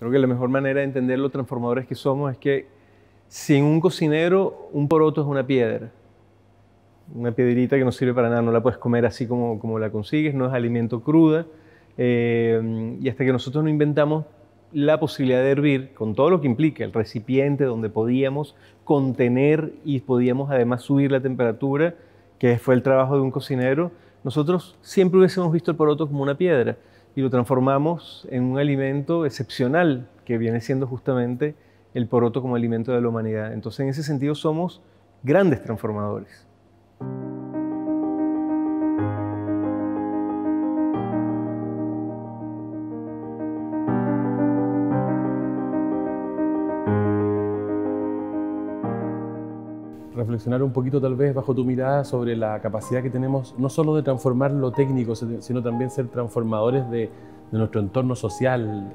Creo que la mejor manera de entender lo transformadores que somos es que sin un cocinero, un poroto es una piedra. Una piedrita que no sirve para nada, no la puedes comer así como la consigues, no es alimento cruda. Y hasta que nosotros no inventamos la posibilidad de hervir, con todo lo que implica, el recipiente donde podíamos contener y podíamos además subir la temperatura, que fue el trabajo de un cocinero, nosotros siempre hubiésemos visto el poroto como una piedra y lo transformamos en un alimento excepcional, que viene siendo justamente el poroto como alimento de la humanidad. Entonces, en ese sentido, somos grandes transformadores. Reflexionar un poquito tal vez bajo tu mirada sobre la capacidad que tenemos no solo de transformar lo técnico, sino también ser transformadores de nuestro entorno social,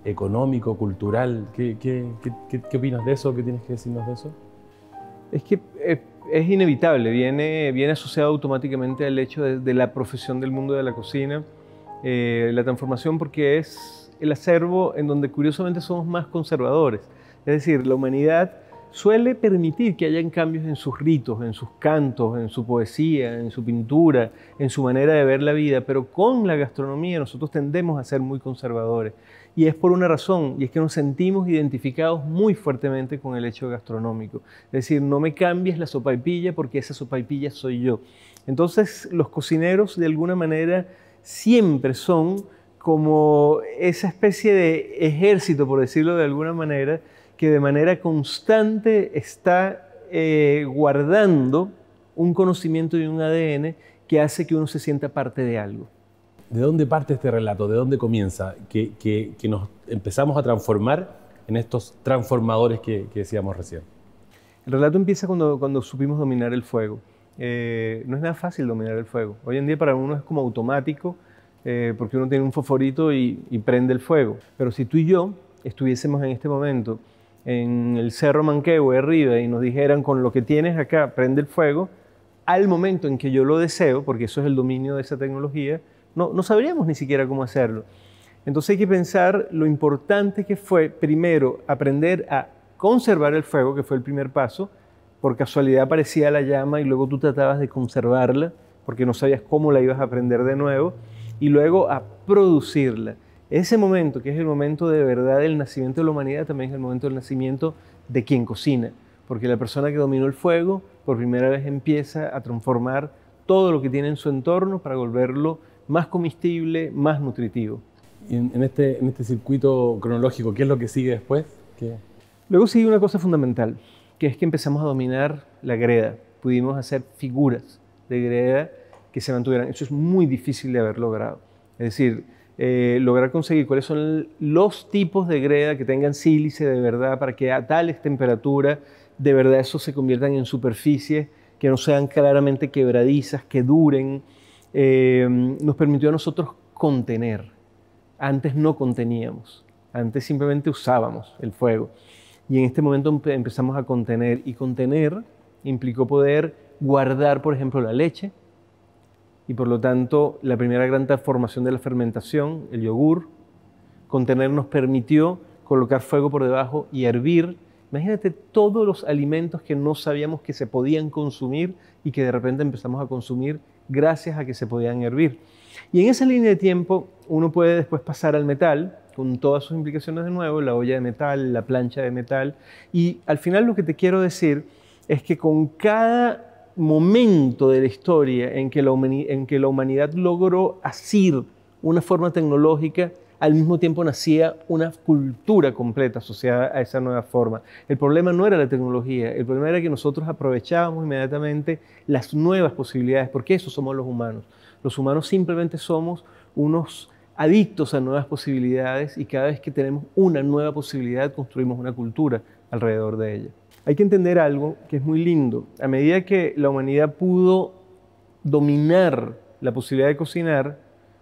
económico, cultural. ¿Qué opinas de eso? ¿Qué tienes que decirnos de eso? Es que es inevitable, viene asociado automáticamente al hecho de la profesión del mundo de la cocina, la transformación, porque es el acervo en donde curiosamente somos más conservadores. Es decir, la humanidad suele permitir que hayan cambios en sus ritos, en sus cantos, en su poesía, en su pintura, en su manera de ver la vida, pero con la gastronomía nosotros tendemos a ser muy conservadores. Y es por una razón, y es que nos sentimos identificados muy fuertemente con el hecho gastronómico. Es decir, no me cambies la sopaipilla porque esa sopaipilla soy yo. Entonces, los cocineros de alguna manera siempre son como esa especie de ejército, por decirlo de alguna manera, que de manera constante está guardando un conocimiento y un ADN que hace que uno se sienta parte de algo. ¿De dónde parte este relato? ¿De dónde comienza? Que nos empezamos a transformar en estos transformadores que decíamos recién. El relato empieza cuando supimos dominar el fuego. No es nada fácil dominar el fuego. Hoy en día para uno es como automático, porque uno tiene un fosforito y prende el fuego. Pero si tú y yo estuviésemos en este momento en el Cerro Manquehue arriba y nos dijeran con lo que tienes acá, prende el fuego, al momento en que yo lo deseo, porque eso es el dominio de esa tecnología, no sabríamos ni siquiera cómo hacerlo. Entonces hay que pensar lo importante que fue, primero, aprender a conservar el fuego, que fue el primer paso. Por casualidad aparecía la llama y luego tú tratabas de conservarla, porque no sabías cómo la ibas a prender de nuevo, y luego a producirla. Ese momento, que es el momento de verdad del nacimiento de la humanidad, también es el momento del nacimiento de quien cocina, porque la persona que dominó el fuego por primera vez empieza a transformar todo lo que tiene en su entorno para volverlo más comestible, más nutritivo. Y en este circuito cronológico, ¿qué es lo que sigue después? Luego sigue una cosa fundamental, que es que empezamos a dominar la greda. Pudimos hacer figuras de greda que se mantuvieran. Eso es muy difícil de haber logrado. Es decir, lograr conseguir cuáles son los tipos de greda que tengan sílice de verdad para que a tales temperaturas de verdad eso se conviertan en superficies que no sean claramente quebradizas, que duren, nos permitió a nosotros contener. Antes no conteníamos, antes simplemente usábamos el fuego. Y en este momento empezamos a contener, y contener implicó poder guardar, por ejemplo, la leche, y por lo tanto la primera gran transformación de la fermentación, el yogur. Contener nos permitió colocar fuego por debajo y hervir. Imagínate todos los alimentos que no sabíamos que se podían consumir y que de repente empezamos a consumir gracias a que se podían hervir. Y en esa línea de tiempo uno puede después pasar al metal, con todas sus implicaciones de nuevo, la olla de metal, la plancha de metal. Y al final lo que te quiero decir es que con cada momento de la historia en que la humanidad logró asir una forma tecnológica, al mismo tiempo nacía una cultura completa asociada a esa nueva forma. El problema no era la tecnología, el problema era que nosotros aprovechábamos inmediatamente las nuevas posibilidades, porque eso somos los humanos. Los humanos simplemente somos unos adictos a nuevas posibilidades y cada vez que tenemos una nueva posibilidad construimos una cultura alrededor de ella. Hay que entender algo que es muy lindo. A medida que la humanidad pudo dominar la posibilidad de cocinar,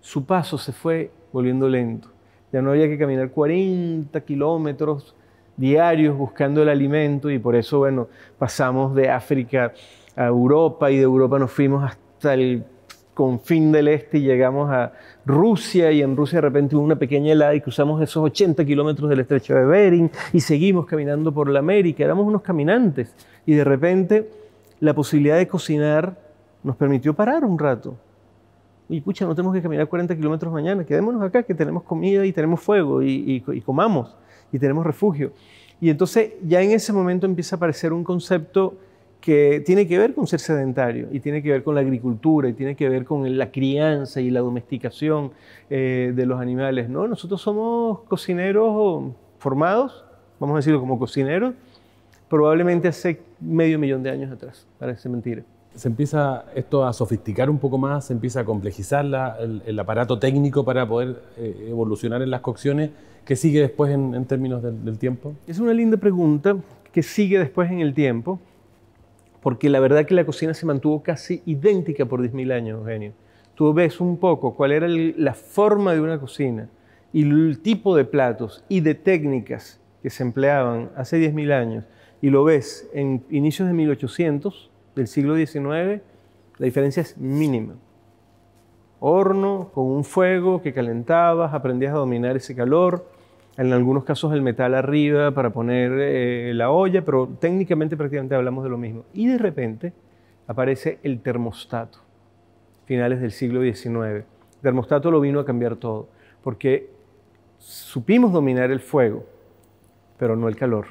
su paso se fue volviendo lento. Ya no había que caminar 40 kilómetros diarios buscando el alimento y por eso, bueno, pasamos de África a Europa y de Europa nos fuimos hasta el confín del este y llegamos a Rusia, y en Rusia de repente hubo una pequeña helada y cruzamos esos 80 kilómetros del estrecho de Bering y seguimos caminando por la América. Éramos unos caminantes y de repente la posibilidad de cocinar nos permitió parar un rato. Y pucha, no tenemos que caminar 40 kilómetros mañana, quedémonos acá que tenemos comida y tenemos fuego y comamos y tenemos refugio. Y entonces ya en ese momento empieza a aparecer un concepto que tiene que ver con ser sedentario y tiene que ver con la agricultura y tiene que ver con la crianza y la domesticación de los animales, ¿no? Nosotros somos cocineros formados, vamos a decirlo como cocineros, probablemente hace medio millón de años atrás, parece mentira. Se empieza esto a sofisticar un poco más, se empieza a complejizar el aparato técnico para poder evolucionar en las cocciones. ¿Qué sigue después en términos del tiempo? Es una linda pregunta. ¿Qué sigue después en el tiempo? Porque la verdad que la cocina se mantuvo casi idéntica por 10.000 años, Eugenio. Tú ves un poco cuál era la forma de una cocina y el tipo de platos y de técnicas que se empleaban hace 10.000 años y lo ves en inicios de 1800, del siglo XIX, la diferencia es mínima. Horno con un fuego que calentabas, aprendías a dominar ese calor, en algunos casos el metal arriba para poner la olla, pero técnicamente prácticamente hablamos de lo mismo. Y de repente aparece el termostato, finales del siglo XIX. El termostato lo vino a cambiar todo, porque supimos dominar el fuego, pero no el calor.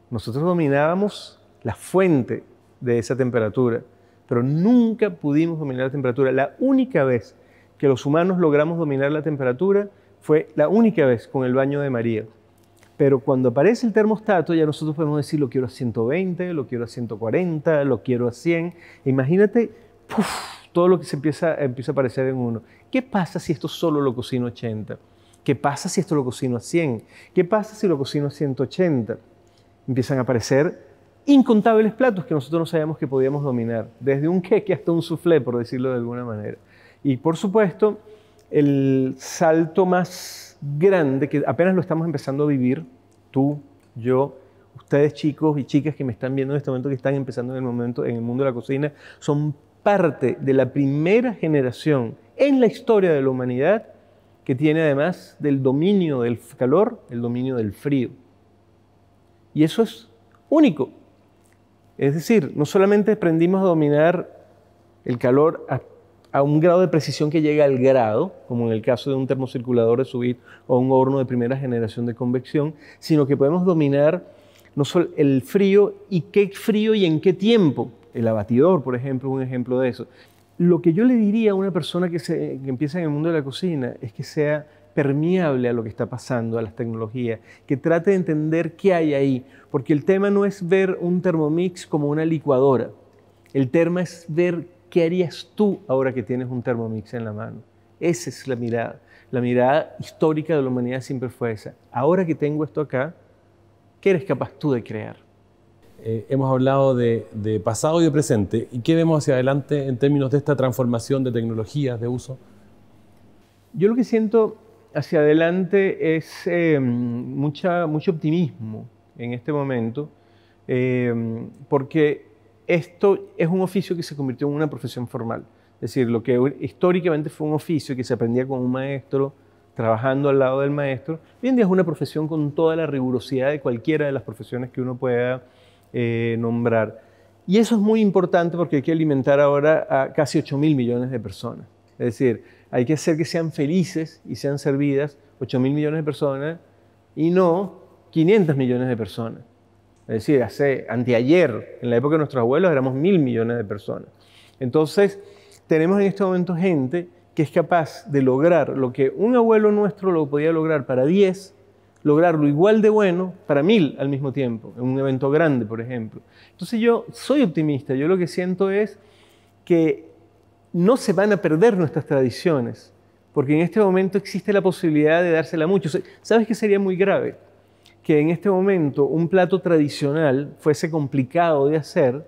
Nosotros dominábamos la fuente de esa temperatura, pero nunca pudimos dominar la temperatura. La única vez que los humanos logramos dominar la temperatura fue la única vez con el baño de María. Pero cuando aparece el termostato, ya nosotros podemos decir, lo quiero a 120, lo quiero a 140, lo quiero a 100. Imagínate, todo lo que se empieza a aparecer en uno. ¿Qué pasa si esto solo lo cocino a 80? ¿Qué pasa si esto lo cocino a 100? ¿Qué pasa si lo cocino a 180? Empiezan a aparecer incontables platos que nosotros no sabíamos que podíamos dominar, desde un queque hasta un soufflé, por decirlo de alguna manera. Y por supuesto, el salto más grande, que apenas lo estamos empezando a vivir, tú, yo, ustedes chicos y chicas que me están viendo en este momento, que están empezando en el mundo de la cocina, son parte de la primera generación en la historia de la humanidad que tiene, además del dominio del calor, el dominio del frío. Y eso es único. Es decir, no solamente aprendimos a dominar el calor a un grado de precisión que llega al grado, como en el caso de un termocirculador de sous vide o un horno de primera generación de convección, sino que podemos dominar no solo el frío y qué frío y en qué tiempo. El abatidor, por ejemplo, es un ejemplo de eso. Lo que yo le diría a una persona que empieza en el mundo de la cocina es que sea permeable a lo que está pasando, a las tecnologías, que trate de entender qué hay ahí, porque el tema no es ver un Thermomix como una licuadora, el tema es ver qué harías tú ahora que tienes un Thermomix en la mano. Esa es la mirada histórica de la humanidad siempre fue esa. Ahora que tengo esto acá, ¿qué eres capaz tú de crear? Hemos hablado de pasado y de presente, ¿y qué vemos hacia adelante en términos de esta transformación de tecnologías, de uso? Yo lo que siento hacia adelante es mucho optimismo en este momento, porque esto es un oficio que se convirtió en una profesión formal. Es decir, lo que históricamente fue un oficio que se aprendía con un maestro, trabajando al lado del maestro, hoy en día es una profesión con toda la rigurosidad de cualquiera de las profesiones que uno pueda nombrar. Y eso es muy importante porque hay que alimentar ahora a casi 8.000 millones de personas. Es decir, hay que hacer que sean felices y sean servidas 8.000 millones de personas y no 500 millones de personas. Es decir, anteayer, en la época de nuestros abuelos, éramos 1.000 millones de personas. Entonces, tenemos en este momento gente que es capaz de lograr lo que un abuelo nuestro lo podía lograr para 10, lograrlo igual de bueno para 1.000 al mismo tiempo, en un evento grande, por ejemplo. Entonces yo soy optimista, yo lo que siento es que no se van a perder nuestras tradiciones, porque en este momento existe la posibilidad de dársela mucho. ¿Sabes qué sería muy grave? Que en este momento un plato tradicional fuese complicado de hacer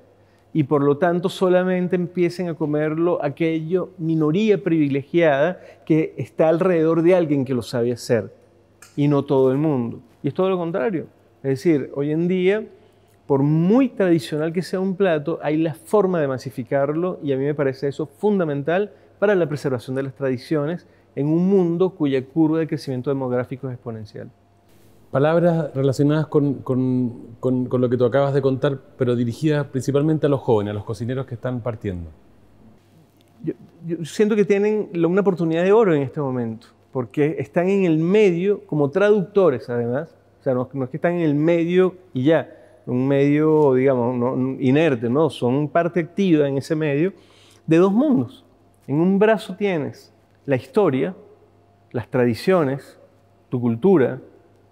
y por lo tanto solamente empiecen a comerlo aquella minoría privilegiada que está alrededor de alguien que lo sabe hacer y no todo el mundo. Y es todo lo contrario. Es decir, hoy en día, por muy tradicional que sea un plato, hay la forma de masificarlo y a mí me parece eso fundamental para la preservación de las tradiciones en un mundo cuya curva de crecimiento demográfico es exponencial. Palabras relacionadas con lo que tú acabas de contar, pero dirigidas principalmente a los jóvenes, a los cocineros que están partiendo. Yo siento que tienen una oportunidad de oro en este momento, porque están en el medio como traductores además, o sea, no es que están en el medio y ya, un medio, digamos, no, inerte, no, son parte activa en ese medio de dos mundos. En un brazo tienes la historia, las tradiciones, tu cultura,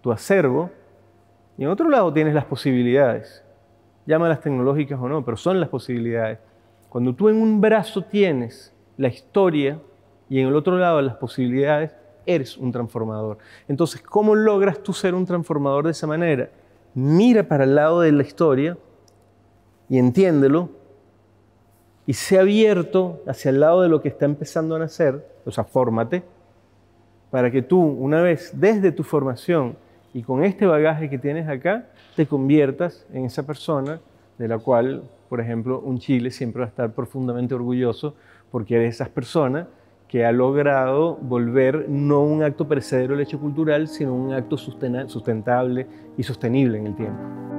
tu acervo, y en otro lado tienes las posibilidades. Llámalas tecnológicas o no, pero son las posibilidades. Cuando tú en un brazo tienes la historia y en el otro lado las posibilidades, eres un transformador. Entonces, ¿cómo logras tú ser un transformador de esa manera? Mira para el lado de la historia y entiéndelo y sé abierto hacia el lado de lo que está empezando a nacer, o sea, fórmate, para que tú, una vez desde tu formación y con este bagaje que tienes acá, te conviertas en esa persona de la cual, por ejemplo, un Chile siempre va a estar profundamente orgulloso porque eres esa persona que ha logrado volver no un acto perecedero el hecho cultural, sino un acto sustentable y sostenible en el tiempo.